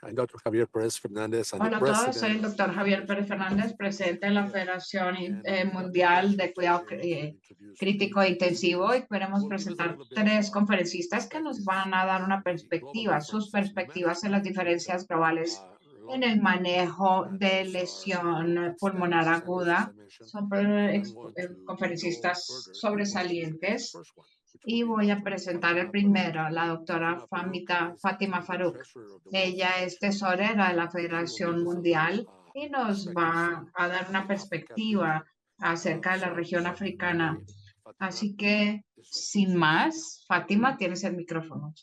I'm Dr. Javier Perez Fernandez. I'm the Hola a todos, soy el president doctor Javier Pérez Fernández, presidente de la Federación Mundial de Cuidado Crítico e Intensivo, y queremos presentar tres conferencistas que nos van a dar una perspectiva, sus perspectivas en las diferencias globales en el manejo de lesión pulmonar aguda. Son conferencistas sobresalientes. Y voy a presentar el primero, la doctora Fátima Farooq. Ella es tesorera de la Federación Mundial y nos va a dar una perspectiva acerca de la región africana. Así que, sin más, Fátima, tienes el micrófono.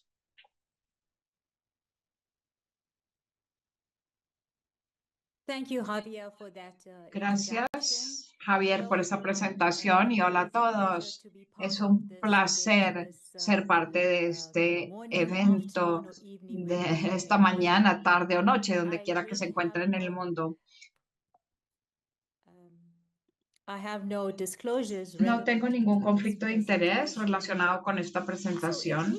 Gracias, Javier, por esa presentación y hola a todos. Es un placer ser parte de este evento de esta mañana, tarde o noche, donde quiera que se encuentren en el mundo. No tengo ningún conflicto de interés relacionado con esta presentación.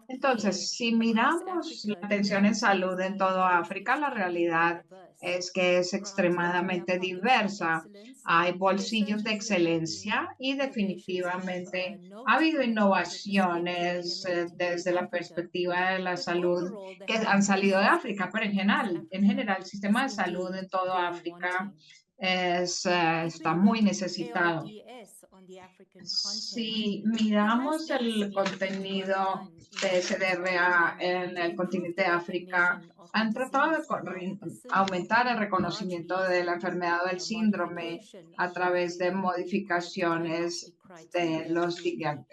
Entonces, si miramos la atención en salud en toda África, la realidad es que es extremadamente diversa. Hay bolsillos de excelencia y definitivamente ha habido innovaciones desde la perspectiva de la salud que han salido de África, pero en general, el sistema de salud en toda África está muy necesitado. Si miramos el contenido de SDRA en el continente de África, han tratado de aumentar el reconocimiento de la enfermedad del síndrome a través de modificaciones de los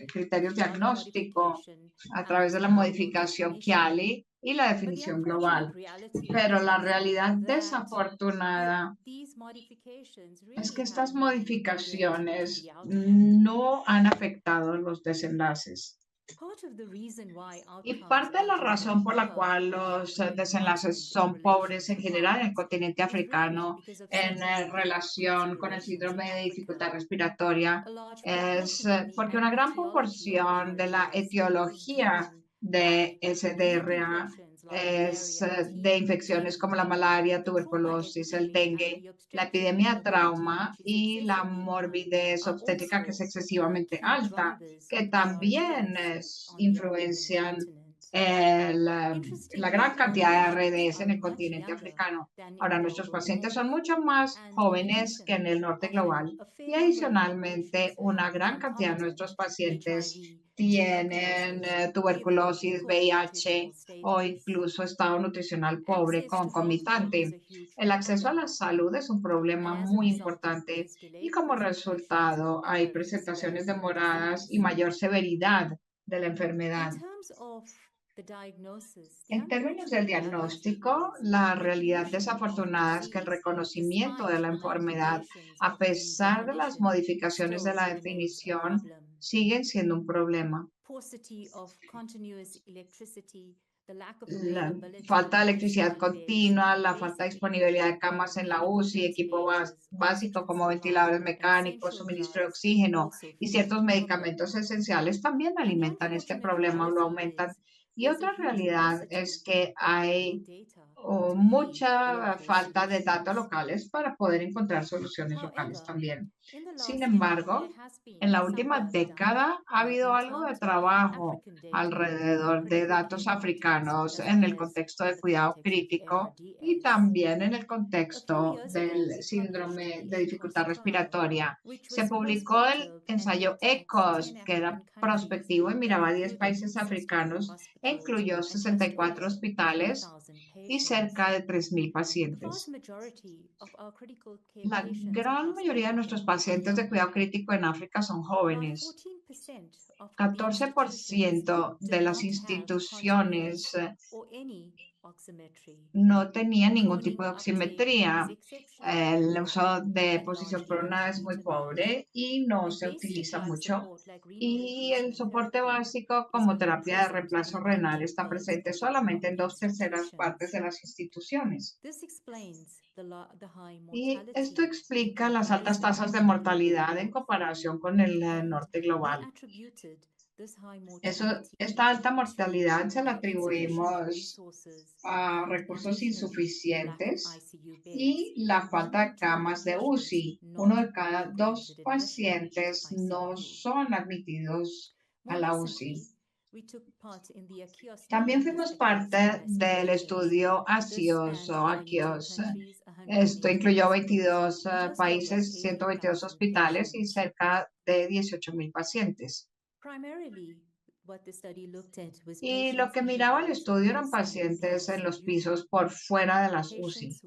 criterios diagnósticos, a través de la modificación KIALI y la definición global. Pero la realidad desafortunada es que estas modificaciones no han afectado los desenlaces. Y parte de la razón por la cual los desenlaces son pobres en general en el continente africano en relación con el síndrome de dificultad respiratoria es porque una gran proporción de la etiología de SDRA es de infecciones como la malaria, tuberculosis, el dengue, la epidemia de trauma y la morbidez obstétrica que es excesivamente alta, que también influencian la gran cantidad de RDS en el continente africano. Ahora, nuestros pacientes son mucho más jóvenes que en el norte global y adicionalmente una gran cantidad de nuestros pacientes tienen tuberculosis, VIH o incluso estado nutricional pobre concomitante. El acceso a la salud es un problema muy importante y como resultado hay presentaciones demoradas y mayor severidad de la enfermedad. En términos del diagnóstico, la realidad desafortunada es que el reconocimiento de la enfermedad, a pesar de las modificaciones de la definición, siguen siendo un problema. La falta de electricidad continua, la falta de disponibilidad de camas en la UCI, equipo básico como ventiladores mecánicos, suministro de oxígeno y ciertos medicamentos esenciales también alimentan este problema o lo aumentan. Y otra realidad es que hay mucha falta de datos locales para poder encontrar soluciones locales también. Sin embargo, en la última década ha habido algo de trabajo alrededor de datos africanos en el contexto de cuidado crítico y también en el contexto del síndrome de dificultad respiratoria. Se publicó el ensayo ECOS, que era prospectivo y miraba 10 países africanos e incluyó 64 hospitales y cerca de 3.000 pacientes. La gran mayoría de nuestros pacientes de cuidado crítico en África son jóvenes. 14% de las instituciones no tenían ningún tipo de oximetría. El uso de posición prona es muy pobre y no se utiliza mucho. Y el soporte básico como terapia de reemplazo renal está presente solamente en 2/3 partes de las instituciones. Y esto explica las altas tasas de mortalidad en comparación con el norte global. Esta alta mortalidad se la atribuimos a recursos insuficientes y la falta de camas de UCI. Uno de cada dos pacientes no son admitidos a la UCI. También fuimos parte del estudio ASIOS. Esto incluyó 22 países, 122 hospitales y cerca de 18,000 pacientes. Y lo que miraba el estudio eran pacientes en los pisos por fuera de las UCI,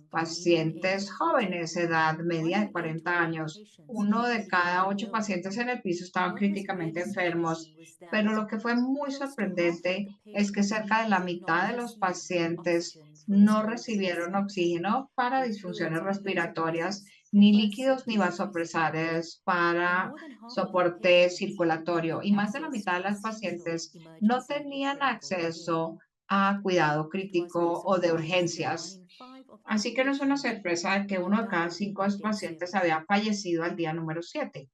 pacientes jóvenes, edad media de 40 años. Uno de cada 8 pacientes en el piso estaban críticamente enfermos, pero lo que fue muy sorprendente es que cerca de la mitad de los pacientes no recibieron oxígeno para disfunciones respiratorias, ni líquidos ni vasopresores para soporte circulatorio. Y más de la mitad de las pacientes no tenían acceso a cuidado crítico o de urgencias. Así que no es una sorpresa que uno de cada 5 pacientes había fallecido al día número 7.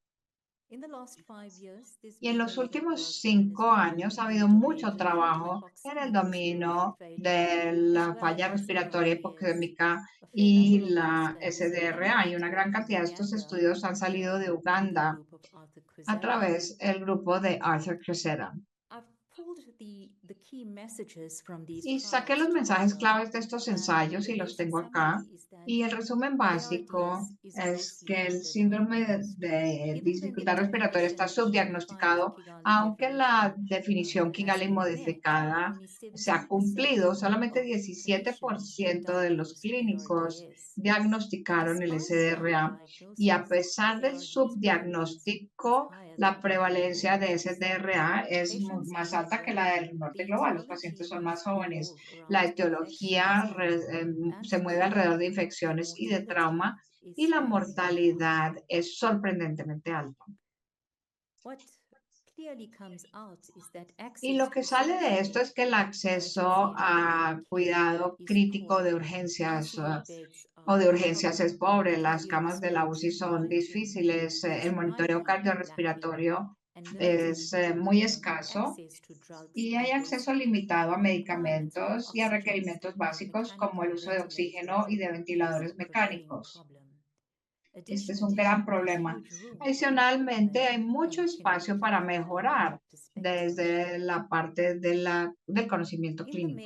Y en los últimos 5 años ha habido mucho trabajo en el dominio de la falla respiratoria hipoxémica y la SDRA. Y una gran cantidad de estos estudios han salido de Uganda a través del grupo de Arthur Cressera. Y saqué los mensajes claves de estos ensayos y los tengo acá. Y el resumen básico es que el síndrome de dificultad respiratoria está subdiagnosticado, aunque la definición Kigali modificada se ha cumplido. Solamente 17% de los clínicos diagnosticaron el SDRA y a pesar del subdiagnóstico, la prevalencia de SDRA es más alta que la del norte global. Los pacientes son más jóvenes. La etiología se mueve alrededor de infecciones y de trauma y la mortalidad es sorprendentemente alta. Y lo que sale de esto es que el acceso a cuidado crítico de urgencias o de urgencias es pobre. Las camas de la UCI son difíciles. El monitoreo cardiorrespiratorio es muy escaso y hay acceso limitado a medicamentos y a requerimientos básicos como el uso de oxígeno y de ventiladores mecánicos. Este es un gran problema. Adicionalmente, hay mucho espacio para mejorar desde la parte del conocimiento clínico.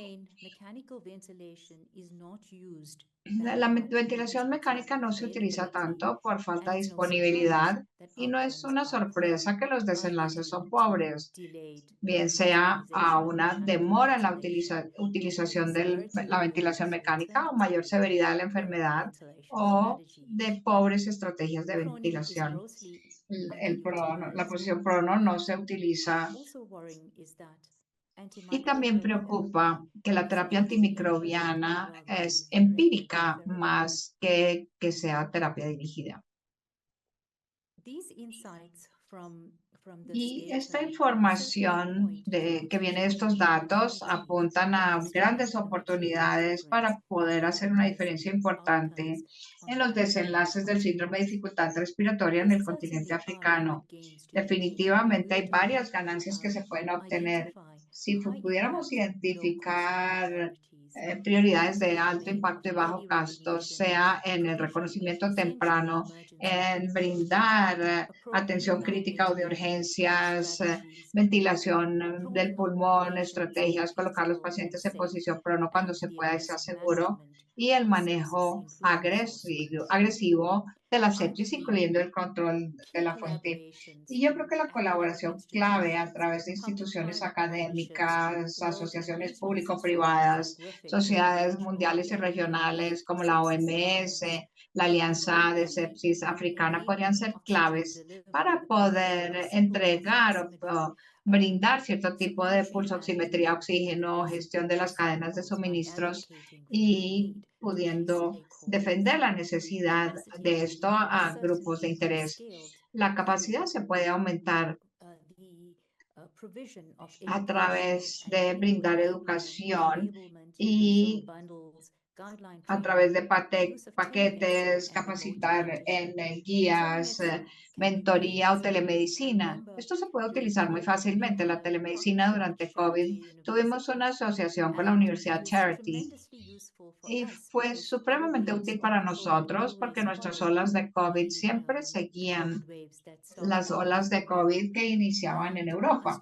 La ventilación mecánica no se utiliza tanto por falta de disponibilidad y no es una sorpresa que los desenlaces son pobres, bien sea a una demora en la utilización de la ventilación mecánica o mayor severidad de la enfermedad o de pobres estrategias de ventilación. La posición prono no se utiliza. Y también preocupa que la terapia antimicrobiana es empírica más que sea terapia dirigida. Y esta información que viene de estos datos apuntan a grandes oportunidades para poder hacer una diferencia importante en los desenlaces del síndrome de dificultad respiratoria en el continente africano. Definitivamente hay varias ganancias que se pueden obtener si pudiéramos identificar prioridades de alto impacto y bajo gasto, sea en el reconocimiento temprano, en brindar atención crítica o de urgencias, ventilación del pulmón, estrategias, colocar los pacientes en posición prono cuando se pueda y sea seguro, y el manejo agresivo de la sepsis, incluyendo el control de la fuente. Y yo creo que la colaboración clave a través de instituciones académicas, asociaciones público-privadas, sociedades mundiales y regionales como la OMS, la Alianza de Sepsis Africana podrían ser claves para poder entregar o brindar cierto tipo de pulsoximetría, oxígeno, gestión de las cadenas de suministros y pudiendo defender la necesidad de esto a grupos de interés. La capacidad se puede aumentar a través de brindar educación y a través de paquetes, capacitar en guías, mentoría o telemedicina. Esto se puede utilizar muy fácilmente. La telemedicina durante COVID, tuvimos una asociación con la Universidad Charity y fue supremamente útil para nosotros porque nuestras olas de COVID siempre seguían las olas de COVID que iniciaban en Europa.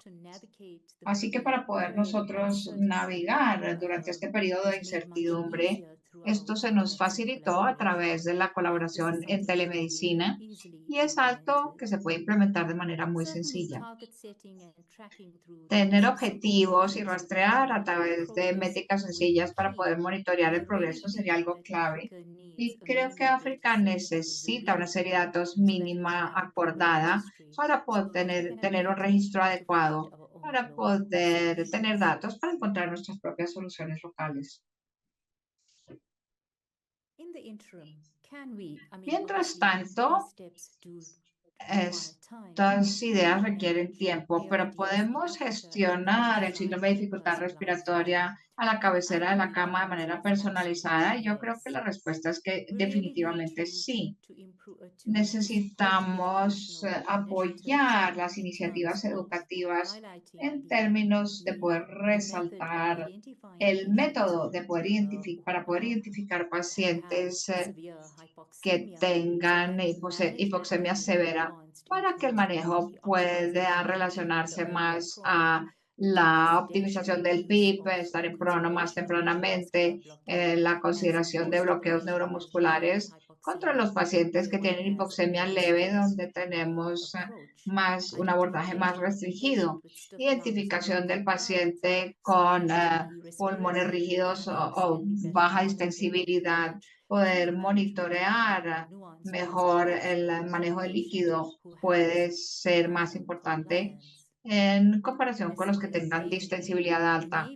Así que para poder nosotros navegar durante este periodo de incertidumbre, esto se nos facilitó a través de la colaboración en telemedicina y es algo que se puede implementar de manera muy sencilla. Tener objetivos y rastrear a través de métricas sencillas para poder monitorear el progreso sería algo clave. Y creo que África necesita una serie de datos mínima acordada para poder tener un registro adecuado, para poder tener datos para encontrar nuestras propias soluciones locales. Mientras tanto, estas ideas requieren tiempo, pero podemos gestionar el síndrome de dificultad respiratoria a la cabecera de la cama de manera personalizada y yo creo que la respuesta es que definitivamente sí. Necesitamos apoyar las iniciativas educativas en términos de poder resaltar el método de poder para poder identificar pacientes que tengan hipoxemia severa para que el manejo pueda relacionarse más a la optimización del PIB, estar en prono más tempranamente, la consideración de bloqueos neuromusculares contra los pacientes que tienen hipoxemia leve, donde tenemos más un abordaje más restringido, identificación del paciente con pulmones rígidos o baja distensibilidad, poder monitorear mejor el manejo de líquido puede ser más importante en comparación con los que tengan distensibilidad alta.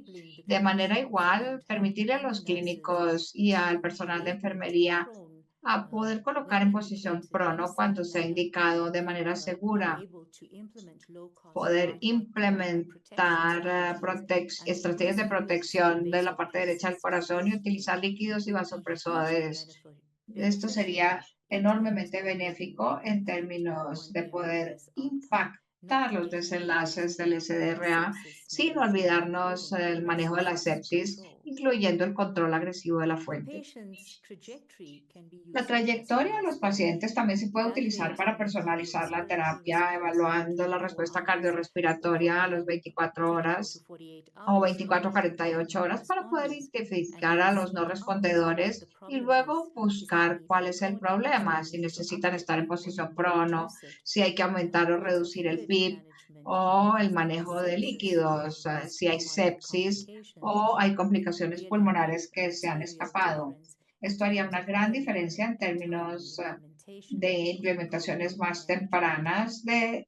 De manera igual, permitirle a los clínicos y al personal de enfermería a poder colocar en posición prono cuando sea indicado de manera segura, poder implementar estrategias de protección de la parte derecha del corazón y utilizar líquidos y vasopresores. Esto sería enormemente benéfico en términos de poder impactar los desenlaces del SDRA sin olvidarnos del manejo de la sepsis, incluyendo el control agresivo de la fuente. La trayectoria de los pacientes también se puede utilizar para personalizar la terapia, evaluando la respuesta cardiorrespiratoria a las 24 horas o 24 a 48 horas para poder identificar a los no respondedores y luego buscar cuál es el problema, si necesitan estar en posición prono, si hay que aumentar o reducir el PIB o el manejo de líquidos, si hay sepsis o hay complicaciones pulmonares que se han escapado. Esto haría una gran diferencia en términos de implementaciones más tempranas de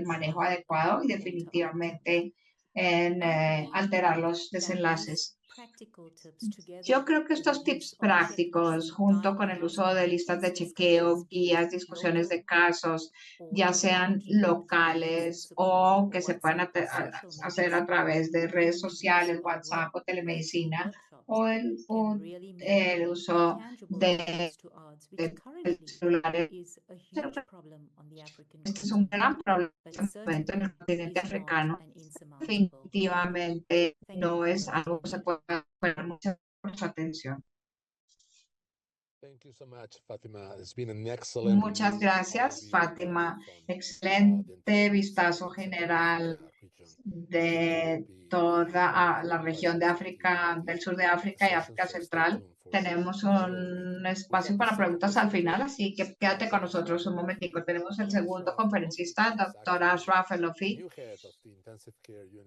manejo adecuado y definitivamente en alterar los desenlaces. Yo creo que estos tips prácticos, junto con el uso de listas de chequeo, guías, discusiones de casos, ya sean locales o que se puedan hacer a través de redes sociales, WhatsApp o telemedicina, o el uso de celulares. Este es un gran problema en el continente africano. Definitivamente no es algo que se pueda poner mucha atención. Muchas gracias, Fátima. Excelente vistazo general de toda la región de África, del sur de África y África Central. Tenemos un espacio para preguntas al final, así que quédate con nosotros un momentico. Tenemos el segundo conferencista, doctor Ashraf Elofi,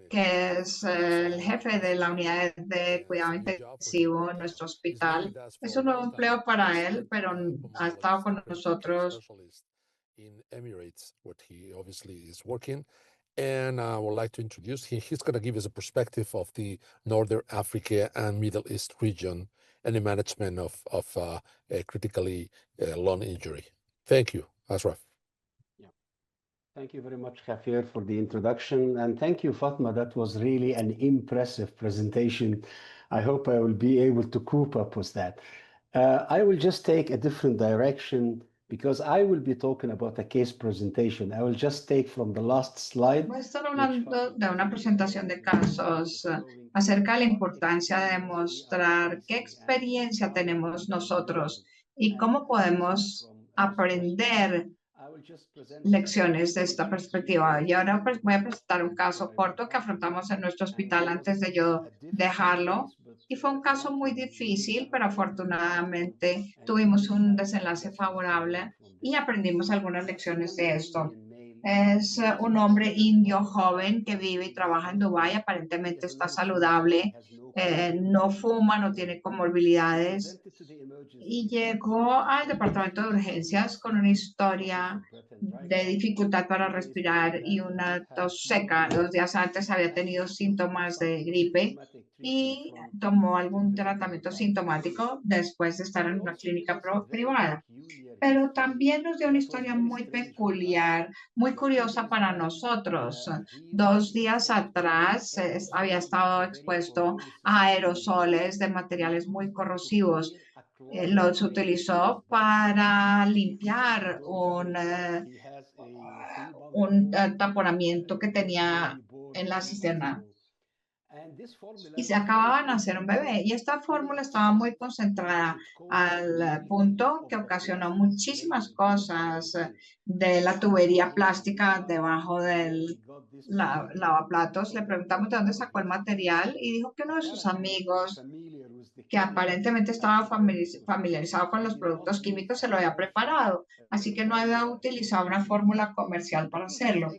que es el jefe de la unidad de cuidado intensivo en nuestro hospital. Es un nuevo empleo para él, pero ha estado con nosotros. And I would like to introduce him. He's going to give us a perspective of the Northern Africa and Middle East region and the management of a critically lung injury. Thank you, Ashraf. Thank you very much, Javier, for the introduction. And thank you, Fatma. That was really an impressive presentation. I hope I will be able to cope up with that. I will just take a different direction because I will be talking about a case presentation. I will just take from the last slide. Voy a estar hablando de una presentación de casos acerca de la importancia de demostrar qué experiencia tenemos nosotros y cómo podemos aprender lecciones de esta perspectiva. Y ahora voy a presentar un caso corto que afrontamos en nuestro hospital antes de yo dejarlo. Y fue un caso muy difícil, pero afortunadamente tuvimos un desenlace favorable y aprendimos algunas lecciones de esto. Es un hombre indio joven que vive y trabaja en Dubái, aparentemente está saludable, no fuma, no tiene comorbilidades y llegó al departamento de urgencias con una historia de dificultad para respirar y una tos seca. 2 días antes había tenido síntomas de gripe y tomó algún tratamiento sintomático después de estar en una clínica privada. Pero también nos dio una historia muy peculiar, muy curiosa para nosotros. 2 días atrás había estado expuesto a aerosoles de materiales muy corrosivos. Los utilizó para limpiar un taponamiento que tenía en la cisterna y se acababa de nacer un bebé. Y esta fórmula estaba muy concentrada al punto que ocasionó muchísimas cosas de la tubería plástica debajo del lavaplatos. Le preguntamos de dónde sacó el material y dijo que uno de sus amigos que aparentemente estaba familiarizado con los productos químicos se lo había preparado, así que no había utilizado una fórmula comercial para hacerlo.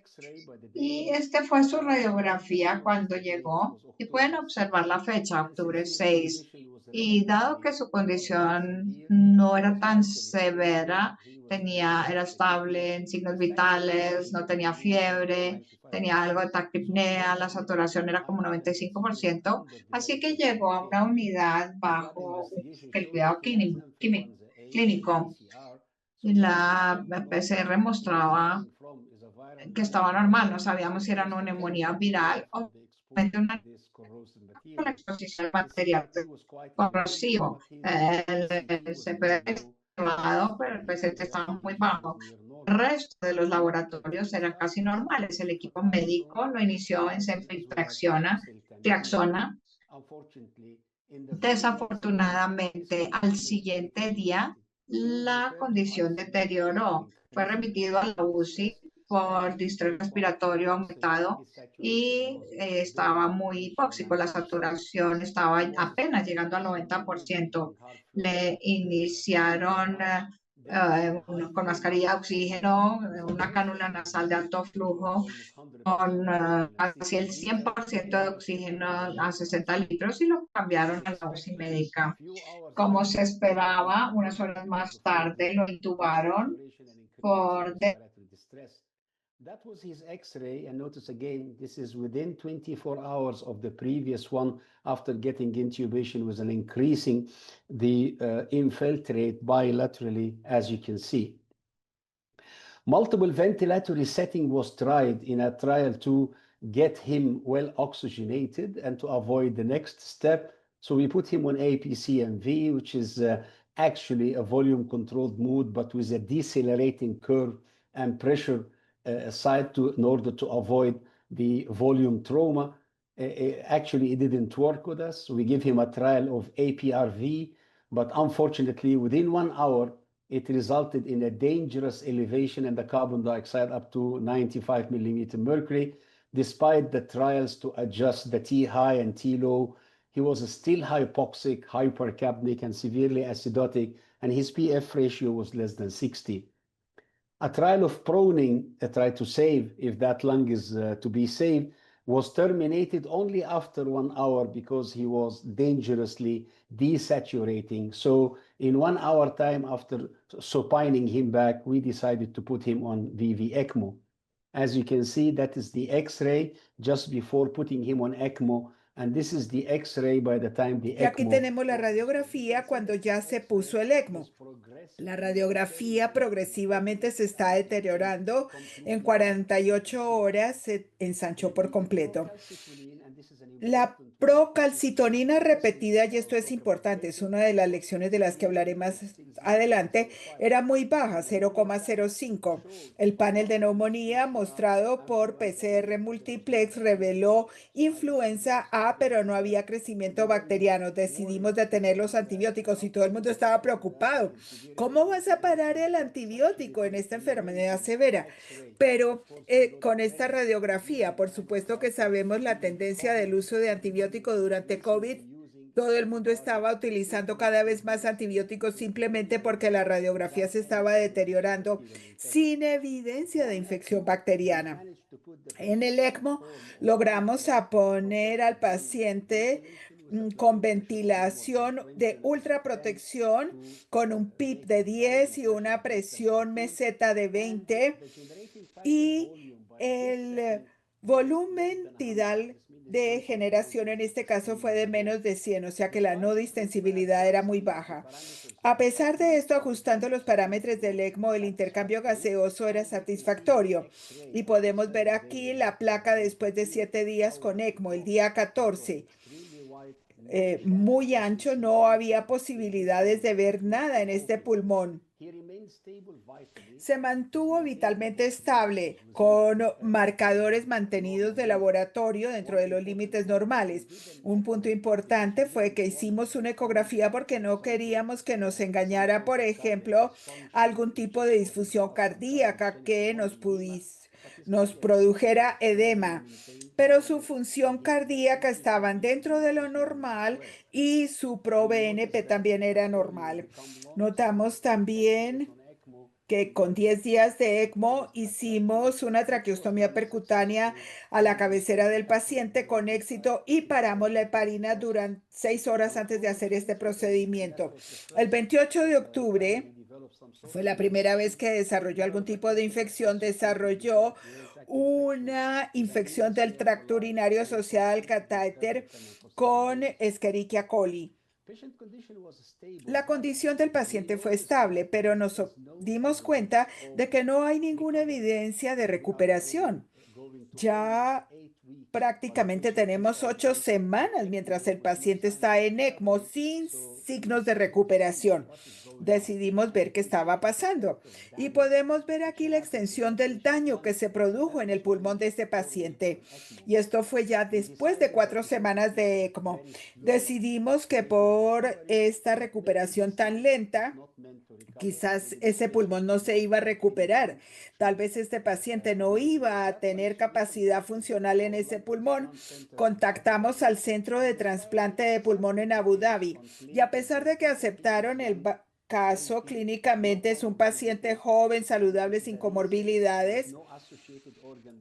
Y este fue su radiografía cuando llegó y pueden observar la fecha, octubre 6. Y dado que su condición no era tan severa, era estable en signos vitales, no tenía fiebre, tenía algo de taquipnea, la saturación era como 95%, así que llegó a una unidad bajo el cuidado clínico. Y la PCR mostraba que estaba normal, no sabíamos si era una neumonía viral o una exposición al material corrosivo. El CPD elevado, pero el PCT estaba muy bajo. El resto de los laboratorios eran casi normales. El equipo médico lo inició en cenftriaxona. Desafortunadamente, al siguiente día, la condición deterioró. Fue remitido a la UCI por distrés respiratorio aumentado y estaba muy hipóxico. La saturación estaba apenas llegando al 90%. Le iniciaron con mascarilla de oxígeno, una cánula nasal de alto flujo, con casi el 100% de oxígeno a 60 litros y lo cambiaron a la UCI médica. Como se esperaba, unas horas más tarde lo intubaron por That was his X-ray, and notice again, this is within 24 hours of the previous one after getting intubation with an increasing the infiltrate bilaterally, as you can see. Multiple ventilatory setting was tried in a trial to get him well oxygenated and to avoid the next step. So we put him on APCMV, which is actually a volume controlled mode, but with a decelerating curve and pressure side in order to avoid the volume trauma. Actually, it didn't work with us. We give him a trial of APRV, but unfortunately, within 1 hour, it resulted in a dangerous elevation in the carbon dioxide up to 95 millimeter mercury. Despite the trials to adjust the T high and T low, he was still hypoxic, hypercapnic, and severely acidotic, and his PF ratio was less than 60. A trial of proning, a try to save, if that lung is to be saved, was terminated only after 1 hour because he was dangerously desaturating. So in 1 hour time after supining him back, we decided to put him on VV ECMO. As you can see, that is the X-ray just before putting him on ECMO And this is the X-ray by the time the Y aquí ECMO. tenemos la radiografía cuando ya se puso el ECMO. La radiografía progresivamente se está deteriorando. En 48 horas se ensanchó por completo. La procalcitonina repetida, y esto es importante, es una de las lecciones de las que hablaré más adelante, era muy baja, 0,05. El panel de neumonía mostrado por PCR multiplex reveló influenza A, pero no había crecimiento bacteriano. Decidimos detener los antibióticos y todo el mundo estaba preocupado. ¿Cómo vas a parar el antibiótico en esta enfermedad severa? Pero con esta radiografía, por supuesto que sabemos la tendencia del uso de antibióticos durante COVID. Todo el mundo estaba utilizando cada vez más antibióticos simplemente porque la radiografía se estaba deteriorando sin evidencia de infección bacteriana. En el ECMO logramos a poner al paciente con ventilación de ultraprotección, con un PIP de 10 y una presión meseta de 20, y el volumen tidal de generación en este caso fue de menos de 100, o sea que la no distensibilidad era muy baja. A pesar de esto, ajustando los parámetros del ECMO, el intercambio gaseoso era satisfactorio. Y podemos ver aquí la placa después de 7 días con ECMO, el día 14. Muy ancho, no había posibilidades de ver nada en este pulmón. Se mantuvo vitalmente estable con marcadores mantenidos de laboratorio dentro de los límites normales. Un punto importante fue que hicimos una ecografía porque no queríamos que nos engañara, por ejemplo, algún tipo de disfunción cardíaca que nos produjera edema, pero su función cardíaca estaba dentro de lo normal y su ProBNP también era normal. Notamos también que con 10 días de ECMO hicimos una traqueostomía percutánea a la cabecera del paciente con éxito y paramos la heparina durante 6 horas antes de hacer este procedimiento. El 28 de octubre fue la primera vez que desarrolló algún tipo de infección, desarrolló una infección del tracto urinario asociada al catéter con Escherichia coli. La condición del paciente fue estable, pero nos dimos cuenta de que no hay ninguna evidencia de recuperación. Ya prácticamente tenemos 8 semanas mientras el paciente está en ECMO sin signos de recuperación. Decidimos ver qué estaba pasando y podemos ver aquí la extensión del daño que se produjo en el pulmón de este paciente. Y esto fue ya después de 4 semanas de ECMO. Decidimos que por esta recuperación tan lenta, quizás ese pulmón no se iba a recuperar. Tal vez este paciente no iba a tener capacidad funcional en ese pulmón. Contactamos al centro de trasplante de pulmón en Abu Dhabi y a pesar de que aceptaron el caso, clínicamente es un paciente joven, saludable, sin comorbilidades.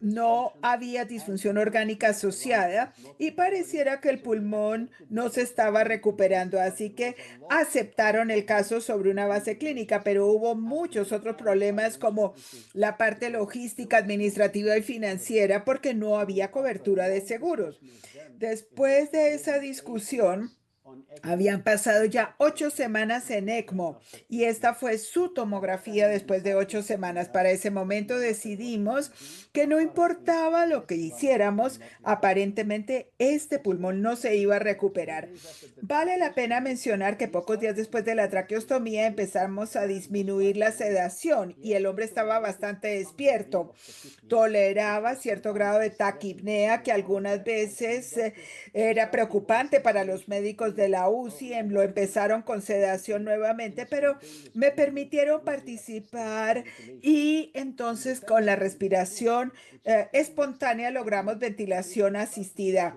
No había disfunción orgánica asociada y pareciera que el pulmón no se estaba recuperando, así que aceptaron el caso sobre una base clínica, pero hubo muchos otros problemas como la parte logística, administrativa y financiera porque no había cobertura de seguros. Después de esa discusión, habían pasado ya 8 semanas en ECMO y esta fue su tomografía después de 8 semanas. Para ese momento decidimos que no importaba lo que hiciéramos, aparentemente este pulmón no se iba a recuperar. Vale la pena mencionar que pocos días después de la traqueostomía empezamos a disminuir la sedación y el hombre estaba bastante despierto. Toleraba cierto grado de taquipnea que algunas veces era preocupante para los médicos de la UCI. Lo empezaron con sedación nuevamente, pero me permitieron participar y entonces con la respiración espontánea logramos ventilación asistida.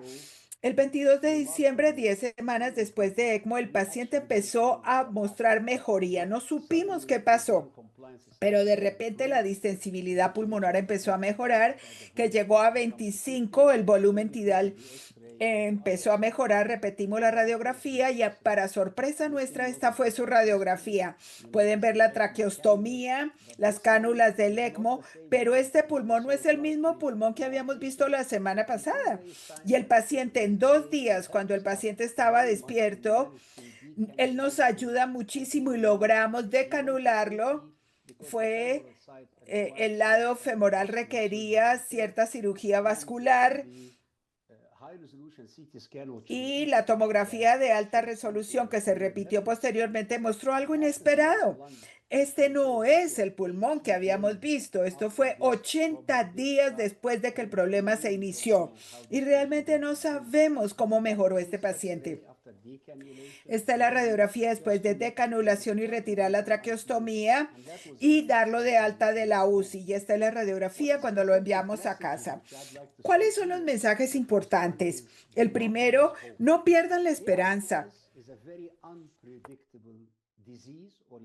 El 22 de diciembre, 10 semanas después de ECMO, el paciente empezó a mostrar mejoría. No supimos qué pasó, pero de repente la distensibilidad pulmonar empezó a mejorar, que llegó a 25, el volumen tidal empezó a mejorar, repetimos la radiografía y para sorpresa nuestra, esta fue su radiografía. Pueden ver la traqueostomía, las cánulas del ECMO, pero este pulmón no es el mismo pulmón que habíamos visto la semana pasada. Y el paciente en 2 días, cuando el paciente estaba despierto, él nos ayuda muchísimo y logramos decanularlo. Fue el lado femoral requería cierta cirugía vascular y la tomografía de alta resolución que se repitió posteriormente mostró algo inesperado. Este no es el pulmón que habíamos visto. Esto fue 80 días después de que el problema se inició y realmente no sabemos cómo mejoró este paciente. Esta es la radiografía después de decanulación y retirar la traqueostomía y darlo de alta de la UCI. Y esta es la radiografía cuando lo enviamos a casa. ¿Cuáles son los mensajes importantes? El primero, no pierdan la esperanza.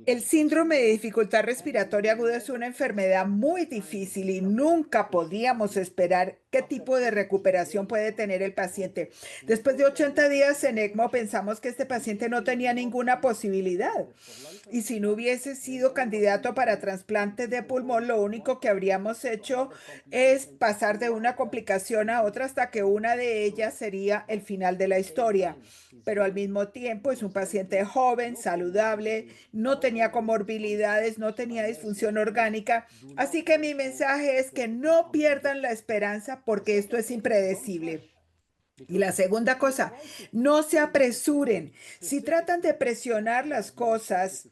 El síndrome de dificultad respiratoria aguda es una enfermedad muy difícil y nunca podíamos esperar qué tipo de recuperación puede tener el paciente. Después de 80 días en ECMO pensamos que este paciente no tenía ninguna posibilidad. Y si no hubiese sido candidato para trasplante de pulmón, lo único que habríamos hecho es pasar de una complicación a otra hasta que una de ellas sería el final de la historia. Pero al mismo tiempo es un paciente joven, saludable, no tenía comorbilidades, no tenía disfunción orgánica. Así que mi mensaje es que no pierdan la esperanza porque esto es impredecible. Y la segunda cosa, no se apresuren. Si tratan de presionar las cosas,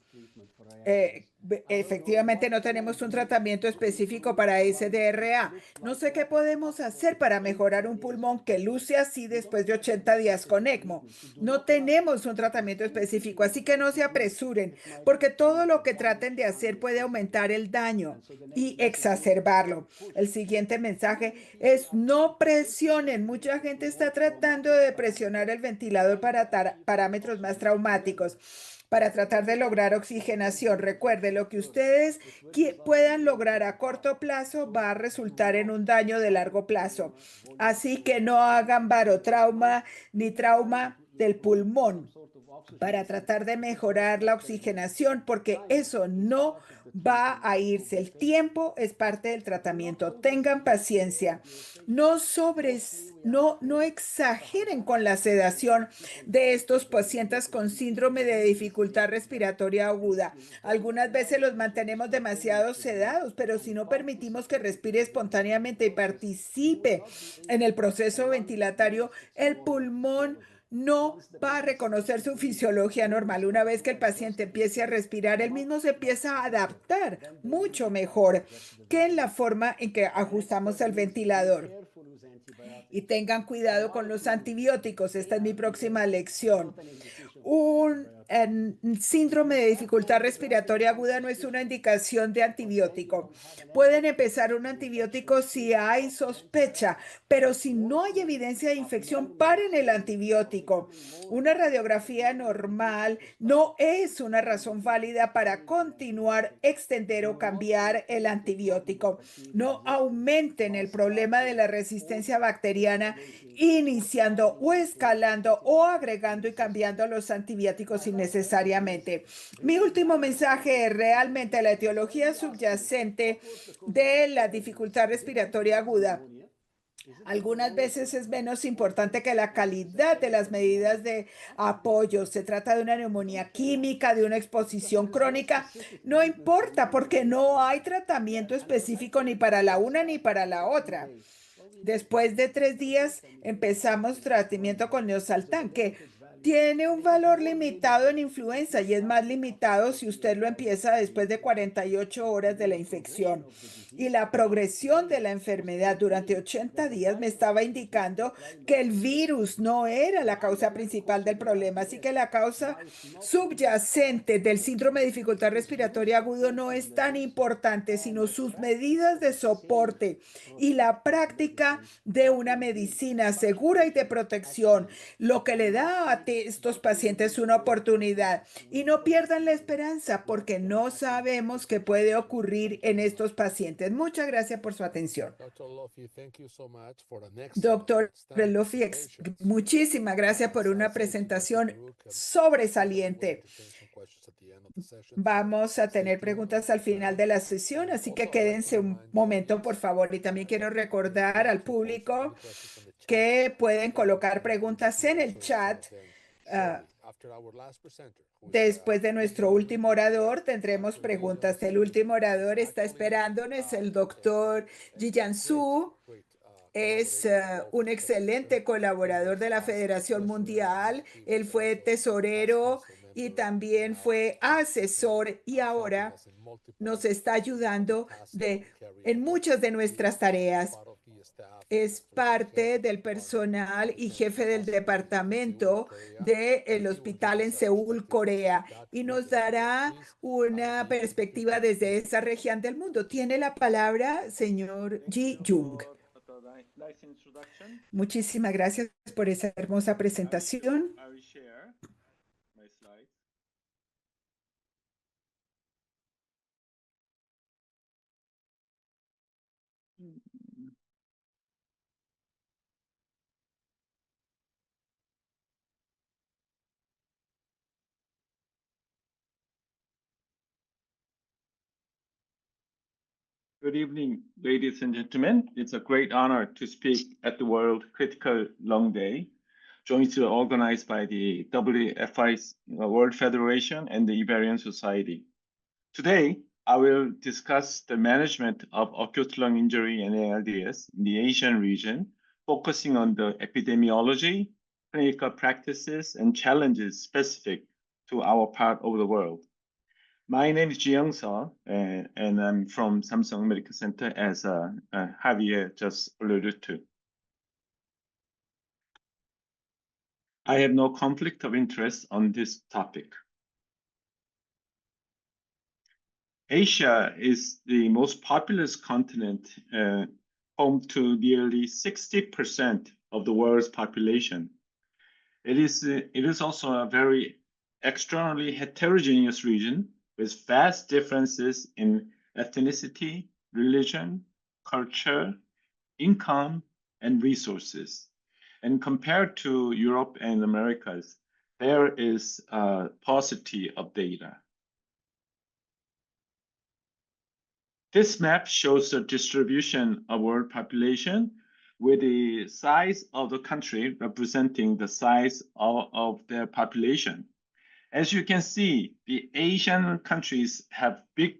efectivamente no tenemos un tratamiento específico para SDRA. No sé qué podemos hacer para mejorar un pulmón que luce así después de 80 días con ECMO. No tenemos un tratamiento específico, así que no se apresuren, porque todo lo que traten de hacer puede aumentar el daño y exacerbarlo. El siguiente mensaje es no presionen. Mucha gente está tratando de presionar el ventilador para parámetros más traumáticos, para tratar de lograr oxigenación. Recuerde, lo que ustedes puedan lograr a corto plazo va a resultar en un daño de largo plazo. Así que no hagan barotrauma ni trauma del pulmón para tratar de mejorar la oxigenación, porque eso no va a irse. El tiempo es parte del tratamiento. Tengan paciencia. No exageren con la sedación de estos pacientes con síndrome de dificultad respiratoria aguda. Algunas veces los mantenemos demasiado sedados, pero si no permitimos que respire espontáneamente y participe en el proceso ventilatorio, el pulmón no va a reconocer su fisiología normal. Una vez que el paciente empiece a respirar, él mismo se empieza a adaptar mucho mejor que en la forma en que ajustamos el ventilador. Y tengan cuidado con los antibióticos. Esta es mi próxima lección. Un síndrome de dificultad respiratoria aguda no es una indicación de antibiótico. Pueden empezar un antibiótico si hay sospecha, pero si no hay evidencia de infección, paren el antibiótico. Una radiografía normal no es una razón válida para continuar, extender o cambiar el antibiótico. No aumenten el problema de la resistencia bacteriana iniciando o escalando o agregando y cambiando los antibióticos innecesariamente. Mi último mensaje es realmente la etiología subyacente de la dificultad respiratoria aguda. Algunas veces es menos importante que la calidad de las medidas de apoyo. Se trata de una neumonía química, de una exposición crónica. No importa porque no hay tratamiento específico ni para la una ni para la otra. Después de 3 días empezamos tratamiento con Neosaltán, que tiene un valor limitado en influenza y es más limitado si usted lo empieza después de 48 horas de la infección. Y la progresión de la enfermedad durante 80 días me estaba indicando que el virus no era la causa principal del problema. Así que la causa subyacente del síndrome de dificultad respiratoria agudo no es tan importante, sino sus medidas de soporte y la práctica de una medicina segura y de protección, lo que le da a estos pacientes una oportunidad y no pierdan la esperanza porque no sabemos qué puede ocurrir en estos pacientes. Muchas gracias por su atención. Dr. Lofi, thank you so much for an excellent, Doctor outstanding Lofi, presentation. muchísimas gracias por una Besides thanking Dr. presentación Farouk, we're going sobresaliente. to entertain some questions at the end of the session. Vamos a Stay tener tuned. preguntas al final de la sesión, así que Also, I'd like to quédense un remind the momento, por audience favor. Y también quiero recordar al you can post público any questions on the chat. que pueden and colocar we'll preguntas answer en el them chat. then Ah, shortly after our last presenter, who is, Después de nuestro Dr. último orador, tendremos Dr. preguntas. Ji El último orador está Actually, esperándonos, el doctor Ji Su. great Es collaborator of un the excelente federation. He colaborador was de la past Federación treasurer, Mundial. he Él was fue also past tesorero council y member, también and now fue he's been asesor y helping ahora us in multiple nos está ayudando tasks that we carry en out. muchas de He nuestras is tareas. part of the staff Es and head parte del department personal of y the jefe del hospital in Seoul, departamento Korea, del and he will hospital give en us a Seúl, perspective of Corea, that y nos region as well. dará Please, una Ji, perspectiva take it desde easy. esa región del mundo. Tiene la palabra señor Thank Ji you Jung. for the nice introduction. Muchísimas gracias por esa hermosa presentación. I will share my slides. Good evening, ladies and gentlemen. It's a great honor to speak at the World Critical Lung Day, jointly organized by the WFI World Federation and the Iberian Society. Today, I will discuss the management of acute lung injury and ALDS in the Asian region, focusing on the epidemiology, clinical practices, and challenges specific to our part of the world. My name is Jiyoung Seo, and I'm from Samsung Medical Center, as Javier just alluded to. I have no conflict of interest on this topic. Asia is the most populous continent, home to nearly 60% of the world's population. It is also a very extraordinarily heterogeneous region with vast differences in ethnicity, religion, culture, income, and resources. And compared to Europe and Americas, there is a paucity of data. This map shows the distribution of world population with the size of the country representing the size of their population. As you can see, the Asian countries have big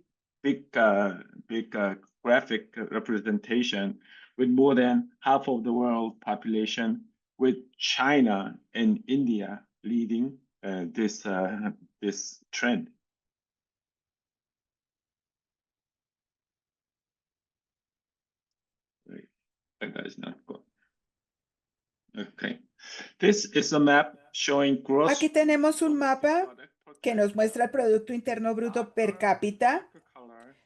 graphic representation with more than half of the world population, with China and India leading this trend. Wait, that guy's not good. Okay, this is a map showing gross. Aquí tenemos un mapa que nos muestra el Producto Interno Bruto per cápita.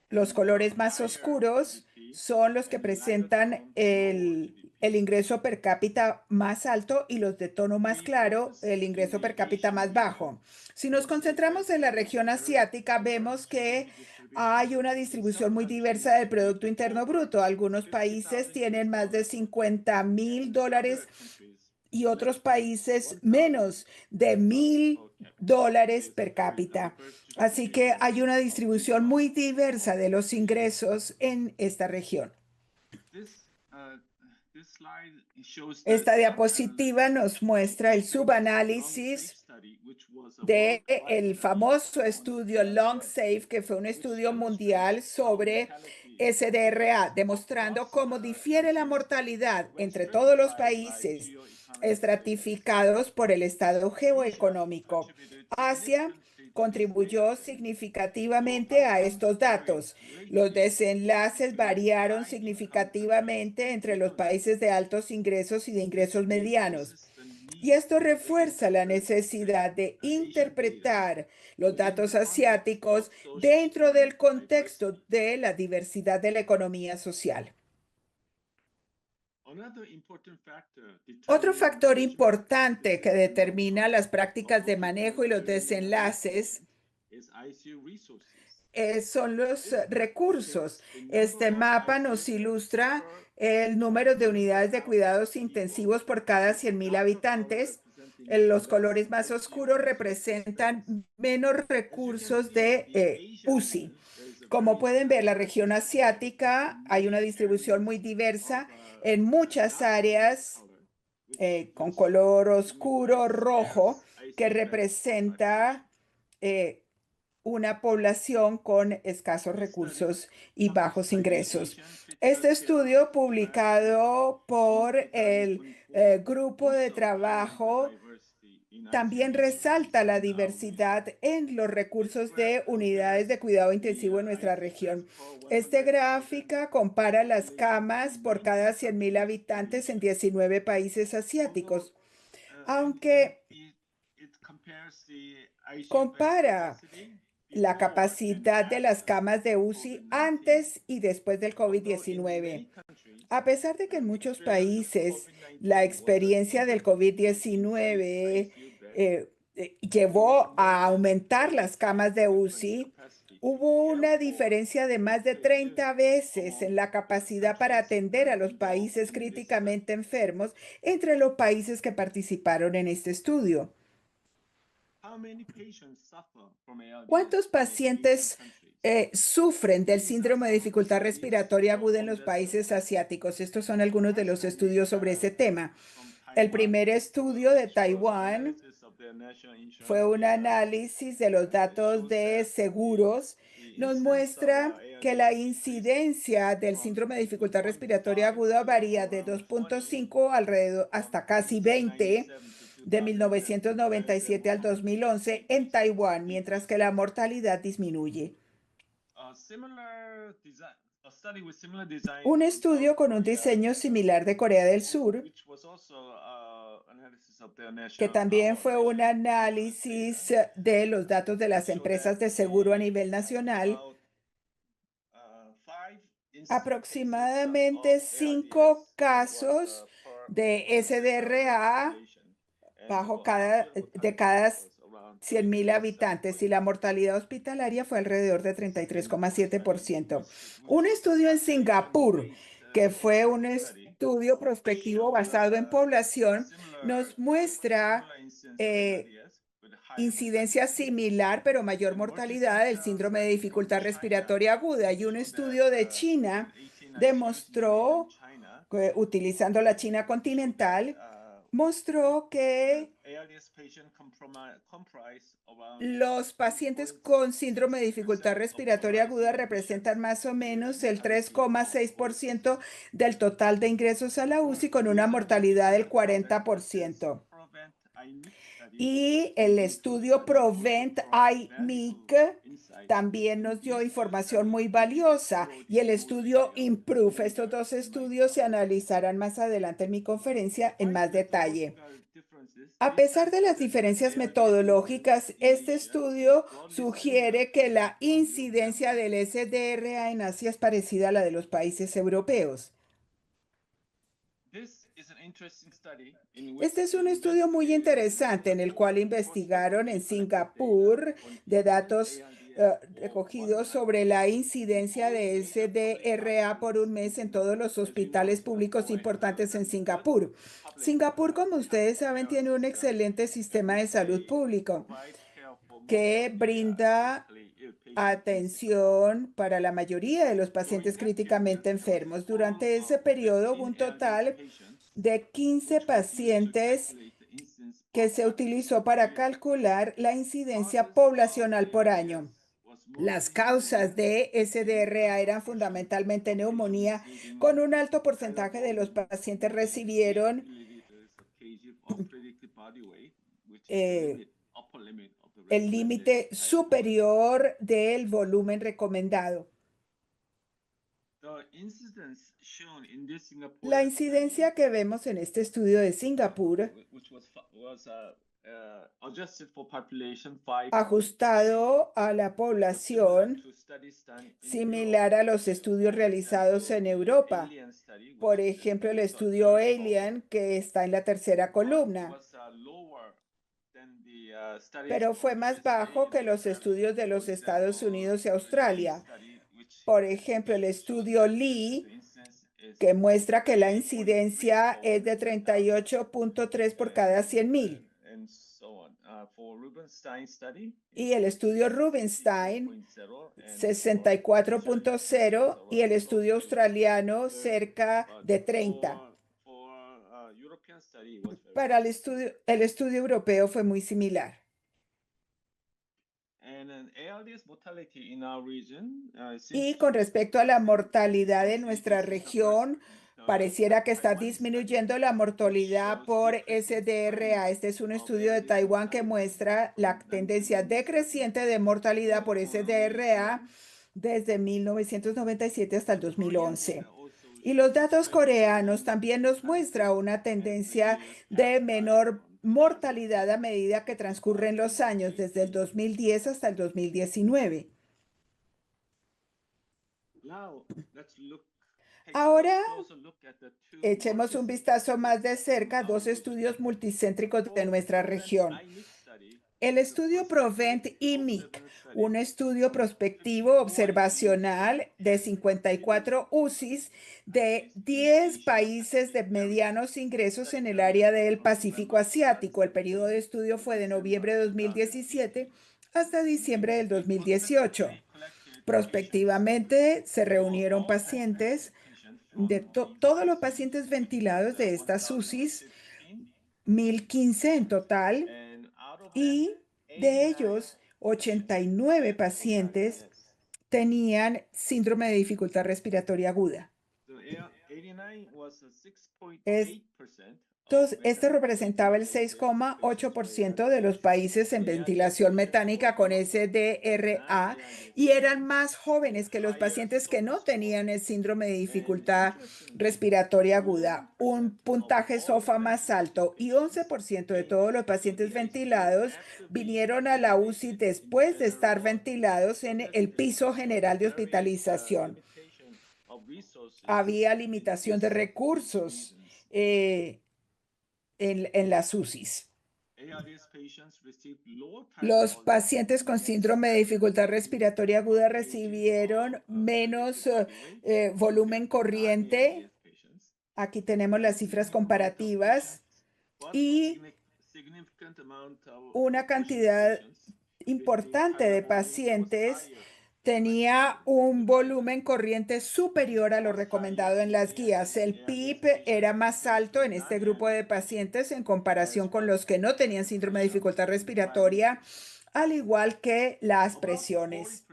Los colores más oscuros son los que presentan el ingreso per cápita más alto y los de tono más claro, el ingreso per cápita más bajo. Si nos concentramos en la región asiática, vemos que hay una distribución muy diversa del Producto Interno Bruto. Algunos países tienen más de $50,000 y otros países menos de $1,000 per cápita. Así que hay una distribución muy diversa de los ingresos en esta región. Esta diapositiva nos muestra el subanálisis del famoso estudio LungSafe, que fue un estudio mundial sobre SDRA, demostrando cómo difiere la mortalidad entre todos los países estratificados por el estado geoeconómico. Asia contribuyó significativamente a estos datos. Los desenlaces variaron significativamente entre los países de altos ingresos y de ingresos medianos. Y esto refuerza la necesidad de interpretar los datos asiáticos dentro del contexto de la diversidad de la economía social. Otro factor importante que determina las prácticas de manejo y los desenlaces son los recursos. Este mapa nos ilustra el número de unidades de cuidados intensivos por cada 100.000 habitantes. Los colores más oscuros representan menos recursos de UCI. Como pueden ver, la región asiática hay una distribución muy diversa en muchas áreas con color oscuro rojo que representa una población con escasos recursos y bajos ingresos. Este estudio, publicado por el grupo de trabajo, también resalta la diversidad en los recursos de unidades de cuidado intensivo en nuestra región. Esta gráfica compara las camas por cada 100.000 habitantes en 19 países asiáticos. Aunque compara la capacidad de las camas de UCI antes y después del COVID-19. A pesar de que en muchos países la experiencia del COVID-19 llevó a aumentar las camas de UCI, hubo una diferencia de más de 30 veces en la capacidad para atender a los países críticamente enfermos entre los países que participaron en este estudio. ¿Cuántos pacientes sufren del síndrome de dificultad respiratoria aguda en los países asiáticos? Estos son algunos de los estudios sobre ese tema. El primer estudio de Taiwán fue un análisis de los datos de seguros. Nos muestra que la incidencia del síndrome de dificultad respiratoria aguda varía de 2.5 alrededor hasta casi 20 de 1997 al 2011 en Taiwán, mientras que la mortalidad disminuye. Un estudio con un diseño similar de Corea del Sur, que también fue un análisis de los datos de las empresas de seguro a nivel nacional, aproximadamente 5 casos de SDRA de cada 100.000 habitantes, y la mortalidad hospitalaria fue alrededor de 33,7%. Un estudio en Singapur, que fue un estudio prospectivo basado en población, nos muestra incidencia similar, pero mayor mortalidad del síndrome de dificultad respiratoria aguda. Y un estudio de China demostró, utilizando la China continental, mostró que los pacientes con síndrome de dificultad respiratoria aguda representan más o menos el 3,6% del total de ingresos a la UCI, con una mortalidad del 40%. Y el estudio PROVENT-IMIC también nos dio información muy valiosa, y el estudio IMPROVE. Estos dos estudios se analizarán más adelante en mi conferencia en más detalle. A pesar de las diferencias metodológicas, este estudio sugiere que la incidencia del SDRA en Asia es parecida a la de los países europeos. Este es un estudio muy interesante en el cual investigaron en Singapur de datos recogidos sobre la incidencia de SDRA por un mes en todos los hospitales públicos importantes en Singapur. Singapur, como ustedes saben, tiene un excelente sistema de salud público que brinda atención para la mayoría de los pacientes críticamente enfermos. Durante ese periodo hubo un total de 15 pacientes que se utilizó para calcular la incidencia poblacional por año. Las causas de SDRA eran fundamentalmente neumonía, con un alto porcentaje de los pacientes recibieron el límite superior del volumen recomendado. La incidencia que vemos en este estudio de Singapur adjusted for population 5. ajustado a la población, similar a los estudios realizados en Europa. Por ejemplo, el estudio Alien, que está en la tercera columna, pero fue más bajo que los estudios de los Estados Unidos y Australia. Por ejemplo, el estudio Lee, que muestra que la incidencia es de 38.3 por cada 100,000. Y el estudio Rubinstein, 64.0, y el estudio australiano, cerca de 30. Para el estudio europeo fue muy similar. Y con respecto a la mortalidad de nuestra región, pareciera que está disminuyendo la mortalidad por SDRA. Este es un estudio de Taiwán que muestra la tendencia decreciente de mortalidad por SDRA desde 1997 hasta el 2011. Y los datos coreanos también nos muestran una tendencia de menor mortalidad a medida que transcurren los años, desde el 2010 hasta el 2019. Ahora, echemos un vistazo más de cerca a dos estudios multicéntricos de nuestra región. El estudio PROVENT-IMIC, un estudio prospectivo observacional de 54 UCIs de 10 países de medianos ingresos en el área del Pacífico Asiático. El periodo de estudio fue de noviembre de 2017 hasta diciembre del 2018. Prospectivamente se reunieron pacientes de todos los pacientes ventilados de estas UCIs, 1,015 en total, y de ellos 89 pacientes tenían síndrome de dificultad respiratoria aguda. Esto representaba el 6,8% de los países en ventilación mecánica con SDRA y eran más jóvenes que los pacientes que no tenían el síndrome de dificultad respiratoria aguda, un puntaje SOFA más alto, y 11% de todos los pacientes ventilados vinieron a la UCI después de estar ventilados en el piso general de hospitalización. Había limitación de recursos en las UCIs. Los pacientes con síndrome de dificultad respiratoria aguda recibieron menos volumen corriente. Aquí tenemos las cifras comparativas y una cantidad importante de pacientes tenía un volumen corriente superior a lo recomendado en las guías. El PIB era más alto en este grupo de pacientes en comparación con los que no tenían síndrome de dificultad respiratoria, al igual que las presiones.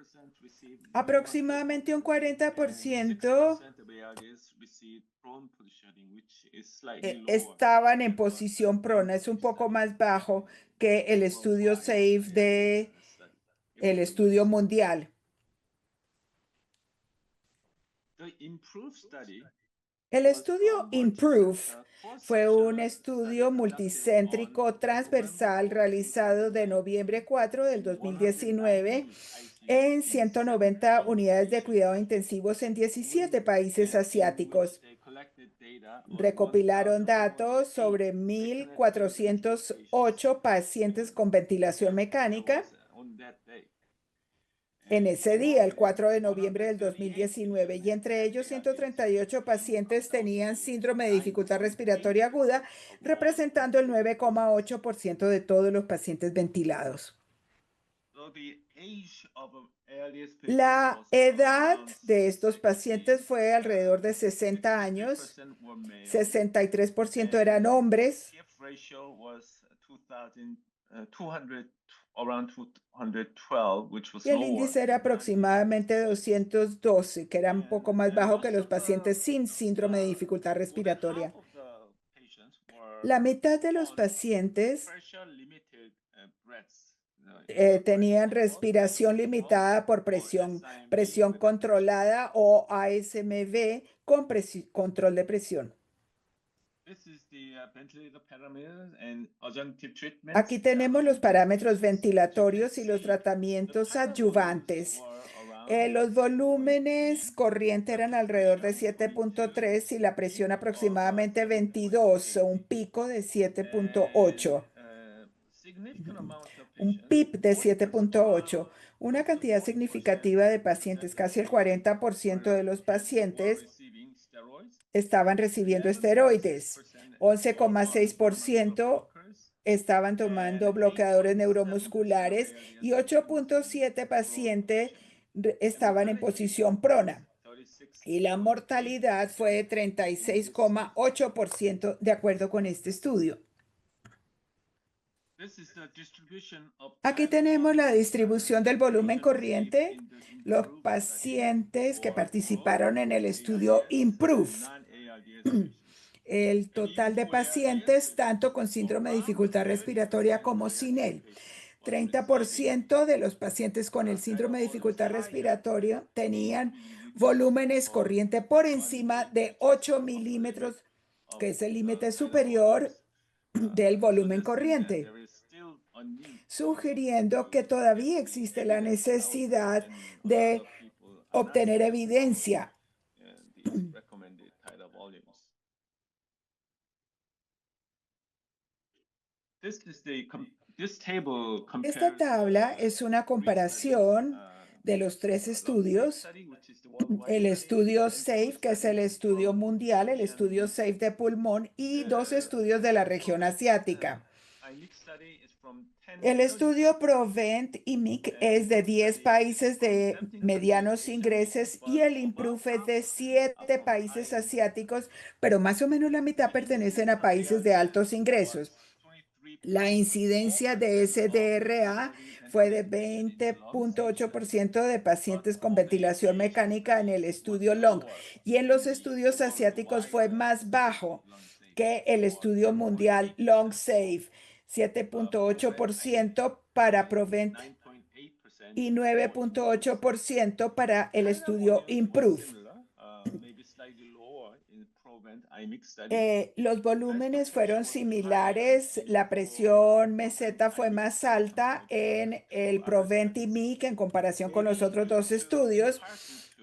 Aproximadamente un 40% estaban en posición prona. Es un poco más bajo que el estudio SAFE del estudio mundial. El estudio IMPROVE fue un estudio multicéntrico transversal realizado de noviembre 4 del 2019 en 190 unidades de cuidado intensivos en 17 países asiáticos. Recopilaron datos sobre 1,408 pacientes con ventilación mecánica. En ese día, el 4 de noviembre del 2019, y entre ellos 138 pacientes tenían síndrome de dificultad respiratoria aguda, representando el 9,8% de todos los pacientes ventilados. La edad de estos pacientes fue alrededor de 60 años, 63% eran hombres, y el índice era aproximadamente 212, que era un poco más bajo que los pacientes sin síndrome de dificultad respiratoria. La mitad de los pacientes tenían respiración limitada por presión controlada o ASMV con control de presión. Aquí tenemos los parámetros ventilatorios y los tratamientos adyuvantes. Los volúmenes corriente eran alrededor de 7.3 y la presión aproximadamente 22, un pico de 7.8. Un PIP de 7.8, una cantidad significativa de pacientes, casi el 40% de los pacientes estaban recibiendo esteroides, 11,6% estaban tomando bloqueadores neuromusculares y 8.7 pacientes estaban en posición prona. Y la mortalidad fue de 36,8% de acuerdo con este estudio. Aquí tenemos la distribución del volumen corriente. Los pacientes que participaron en el estudio IMPROVE. El total de pacientes, tanto con síndrome de dificultad respiratoria como sin él. 30% de los pacientes con el síndrome de dificultad respiratoria tenían volúmenes corriente por encima de 8 milímetros, que es el límite superior del volumen corriente, sugiriendo que todavía existe la necesidad de obtener evidencia. Esta tabla es una comparación de los tres estudios. El estudio SAFE, que es el estudio mundial, el estudio SAFE de pulmón y dos estudios de la región asiática. El estudio PROVENT IMIC es de 10 países de medianos ingresos y el IMPROVE es de 7 países asiáticos, pero más o menos la mitad pertenecen a países de altos ingresos. La incidencia de SDRA fue de 20.8% de pacientes con ventilación mecánica en el estudio LONG y en los estudios asiáticos fue más bajo que el estudio mundial LONG SAFE, 7.8% para PROVENT y 9.8% para el estudio IMPROVE. Los volúmenes fueron similares, la presión meseta fue más alta en el PROVENT IMIC en comparación con los otros dos estudios,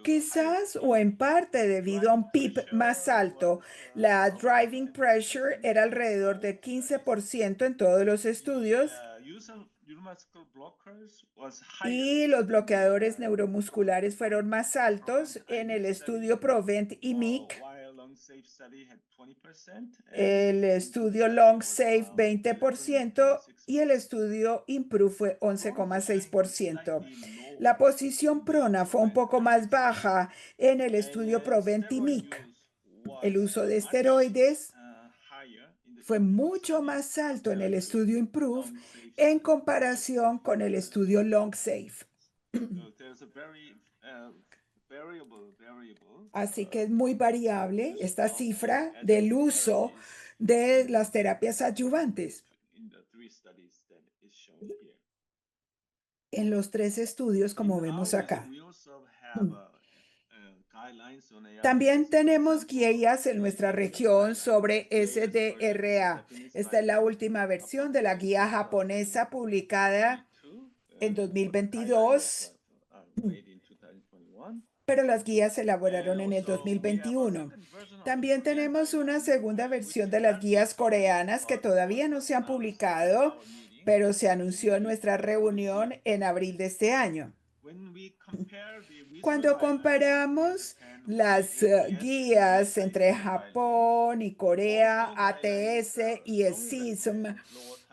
quizás o en parte debido a un PIP más alto. La driving pressure era alrededor de 15% en todos los estudios. Y los bloqueadores neuromusculares fueron más altos en el estudio PROVENT IMIC. El estudio LONG SAFE 20% y el estudio IMPROVE fue 11,6%. La posición prona fue un poco más baja en el estudio PROVENT IMIC. El uso de esteroides fue mucho más alto en el estudio IMPROVE en comparación con el estudio LONG SAFE. Así que es muy variable esta cifra del uso de las terapias adyuvantes en los tres estudios, como vemos acá. También tenemos guías en nuestra región sobre SDRA. Esta es la última versión de la guía japonesa publicada en 2022. Pero las guías se elaboraron en el 2021. También tenemos una segunda versión de las guías coreanas que todavía no se han publicado, pero se anunció en nuestra reunión en abril de este año. Cuando comparamos las guías entre Japón y Corea, ATS y SISM,